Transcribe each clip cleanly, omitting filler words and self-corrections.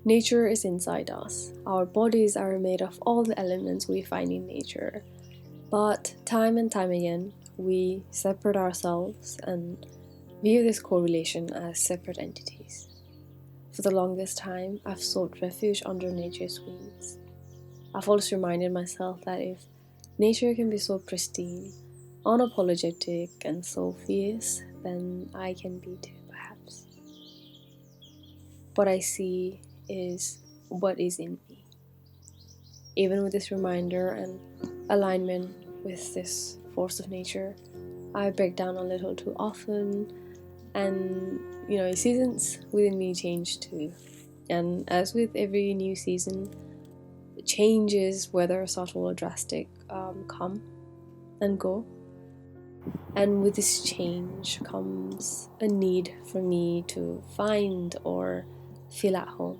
Nature is inside us. Our bodies are made of all the elements we find in nature. But time and time again, we separate ourselves and view this correlation as separate entities. For the longest time, I've sought refuge under nature's wings. I've always reminded myself that if nature can be so pristine, unapologetic, and so fierce, then I can be too, perhaps. What I see is what is in me. Even with this reminder and alignment with this force of nature, I break down a little too often, and seasons within me change too. And as with every new season, changes, whether subtle or drastic, come and go. And with this change comes a need for me to find or feel at home.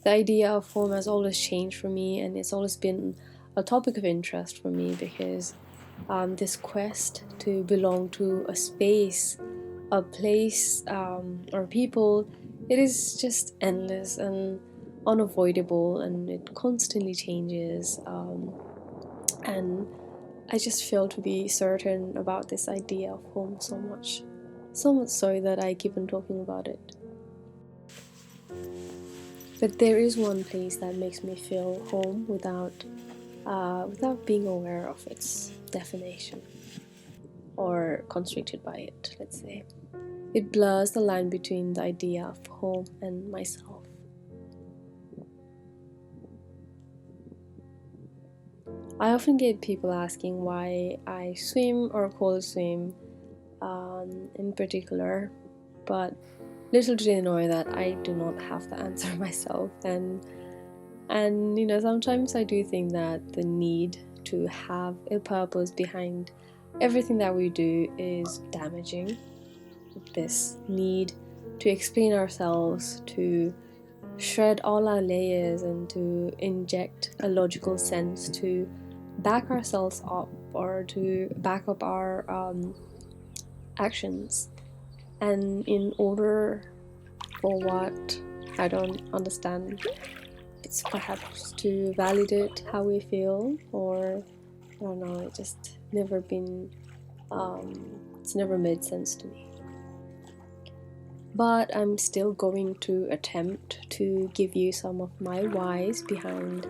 The idea of home has always changed for me, and it's always been a topic of interest for me because this quest to belong to a space, a place, or people, it is just endless and unavoidable, and it constantly changes. And I just feel to be certain about this idea of home so much so that I keep on talking about it. But there is one place that makes me feel home without being aware of its definition or constricted by it, let's say. It blurs the line between the idea of home and myself. I often get people asking why I swim or cold swim in particular, but little do they know that I do not have the answer myself. And sometimes I do think that the need to have a purpose behind everything that we do is damaging. This need to explain ourselves, to shred all our layers, and to inject a logical sense to back ourselves up or to back up our actions. And in order for what, I don't understand. It's perhaps to validate how we feel, or I don't know, it just never been, it's never made sense to me. But I'm still going to attempt to give you some of my whys behind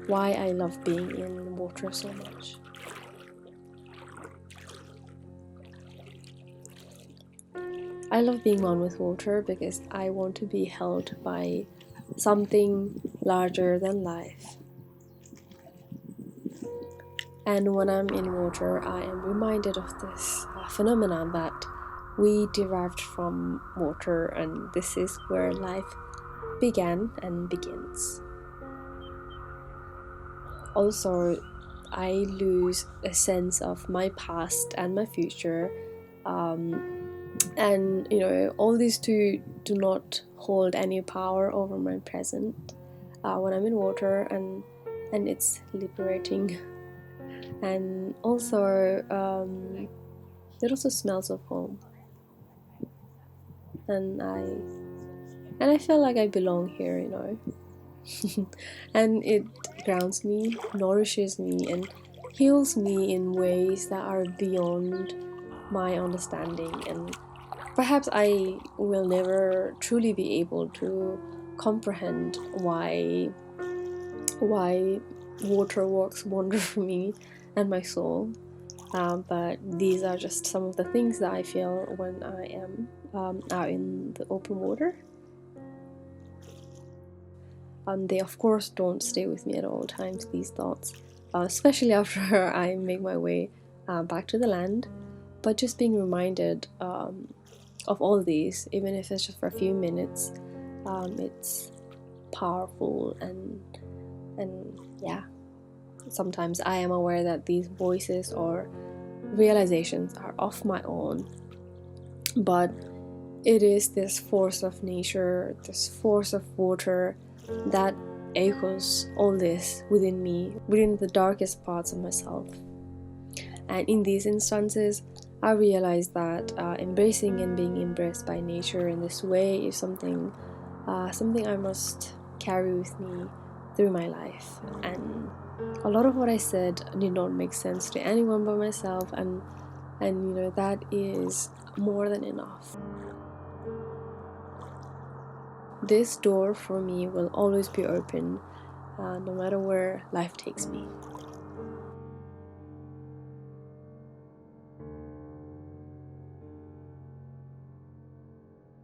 why I love being in water so much. I love being one with water because I want to be held by something larger than life. And when I'm in water, I am reminded of this phenomenon that we derived from water, and this is where life began and begins. Also, I lose a sense of my past and my future, and all these two do not hold any power over my present when I'm in water, and it's liberating. And also it also smells of home, and I feel like I belong here, and it grounds me, nourishes me, and heals me in ways that are beyond my understanding. And perhaps I will never truly be able to comprehend why water works wonder for me and my soul. But these are just some of the things that I feel when I am out in the open water. They of course don't stay with me at all times, these thoughts, especially after I make my way back to the land. But just being reminded of all these, even if it's just for a few minutes, it's powerful. And yeah, sometimes I am aware that these voices or realizations are of my own, but it is this force of nature, this force of water that echoes all this within me, within the darkest parts of myself. And in these instances, I realized that embracing and being embraced by nature in this way is something I must carry with me through my life. And a lot of what I said did not make sense to anyone but myself, and that is more than enough. This door for me will always be open, no matter where life takes me.